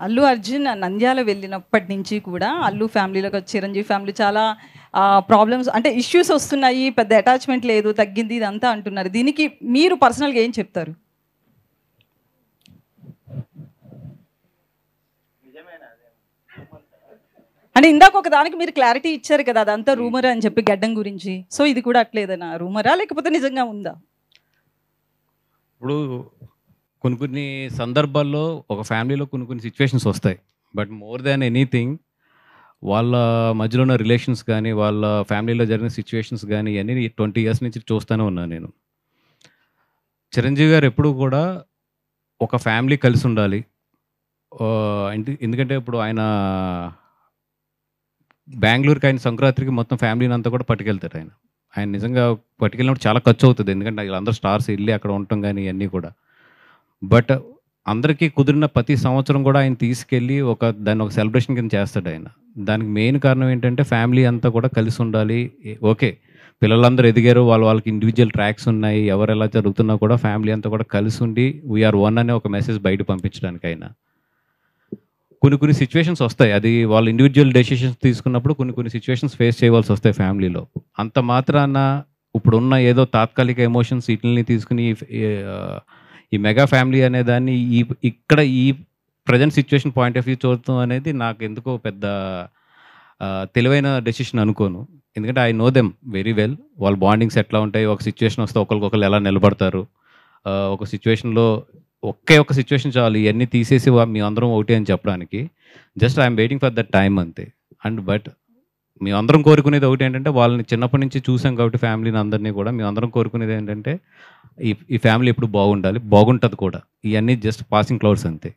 అల్లు అర్జున్ నంద్యాల వెళ్ళినప్పటి నుంచి కూడా అల్లు ఫ్యామిలీలో చిరంజీవి ఫ్యామిలీ చాలా ప్రాబ్లమ్స్ అంటే ఇష్యూస్ వస్తున్నాయి, పెద్ద అటాచ్మెంట్ లేదు, తగ్గింది ఇదంతా అంటున్నారు. దీనికి మీరు పర్సనల్గా ఏం చెప్తారు? అంటే ఇందాక ఒక దానికి మీరు క్లారిటీ ఇచ్చారు కదా, అదంతా రూమర్ అని చెప్పి గడ్డం గురించి. సో ఇది కూడా అట్లేదనా, రూమరా లేకపోతే నిజంగా ఉందా? ఇప్పుడు కొన్ని సందర్భాల్లో ఒక ఫ్యామిలీలో కొన్ని సిచ్యువేషన్స్ వస్తాయి. బట్ మోర్ దాన్ ఎనీథింగ్ వాళ్ళ మధ్యలో ఉన్న రిలేషన్స్ కానీ, వాళ్ళ ఫ్యామిలీలో జరిగిన సిచ్యువేషన్స్ కానీ ఇవన్నీ 20 ఇయర్స్ నుంచి చూస్తూనే ఉన్నాను నేను. చిరంజీవి గారు ఎప్పుడూ కూడా ఒక ఫ్యామిలీ కలిసి ఉండాలి. ఎందుకంటే ఇప్పుడు ఆయన బెంగళూరుకి ఆయన సంక్రాంతికి మొత్తం ఫ్యామిలీని అంతా కూడా పట్టుకెళ్తారు ఆయన. ఆయన నిజంగా పట్టుకెళ్ళినప్పుడు చాలా ఖర్చు అవుతుంది. ఎందుకంటే వీళ్ళందరూ స్టార్స్ వెళ్ళి అక్కడ ఉండటం కానీ ఇవన్నీ కూడా. బట్ అందరికీ కుదిరిన ప్రతి సంవత్సరం కూడా ఆయన తీసుకెళ్ళి దాన్ని ఒక సెలబ్రేషన్ కింద చేస్తాడు ఆయన. దానికి మెయిన్ కారణం ఏంటంటే ఫ్యామిలీ అంతా కూడా కలిసి ఉండాలి. ఓకే, పిల్లలందరూ ఎదిగారు, వాళ్ళకి ఇండివిజువల్ ట్రాక్స్ ఉన్నాయి, ఎవరు ఎలా జరుగుతున్నా కూడా ఫ్యామిలీ అంతా కూడా కలిసి ఉండి వీఆర్ వన్ అనే ఒక మెసేజ్ బయట పంపించడానికి ఆయన కొన్ని సిచ్యువేషన్స్ వస్తాయి. అది వాళ్ళు ఇండివిజువల్ డెసిషన్స్ తీసుకున్నప్పుడు కొన్ని సిచ్యువేషన్స్ ఫేస్ చేయవలసి వస్తాయి ఫ్యామిలీలో. అంత మాత్రాన ఇప్పుడున్న ఏదో తాత్కాలిక ఎమోషన్స్ వీటిని తీసుకుని ఈ మెగా ఫ్యామిలీ అనే దాన్ని ఇక్కడ ఈ present situation point of view చూడటం అనేది నాకు ఎందుకో పెద్ద తెలివైన డెసిషన్ అనుకోను. ఎందుకంటే I know them very well. వాళ్ళ బాండింగ్స్ ఎట్లా ఉంటాయి, ఒక సిచ్యువేషన్ వస్తే ఒకరికొకరు ఎలా నిలబడతారు, ఒక సిచ్యువేషన్లో ఒక సిచ్యువేషన్ చాలు ఇవన్నీ తీసేసి మీ అందరం ఒకటి అని చెప్పడానికి. Just I'm waiting for that time అంతే. బట్ మేమందరం కోరుకునేది ఒకటి ఏంటంటే, వాళ్ళని చిన్నప్పటి నుంచి చూసాం కాబట్టి ఫ్యామిలీని అందరినీ కూడా మేమందరం కోరుకునేది ఏంటంటే ఈ ఫ్యామిలీ ఎప్పుడు బాగుండాలి, బాగుంటుంది కూడా. ఇవన్నీ జస్ట్ పాసింగ్ క్లౌడ్స్ అంతే.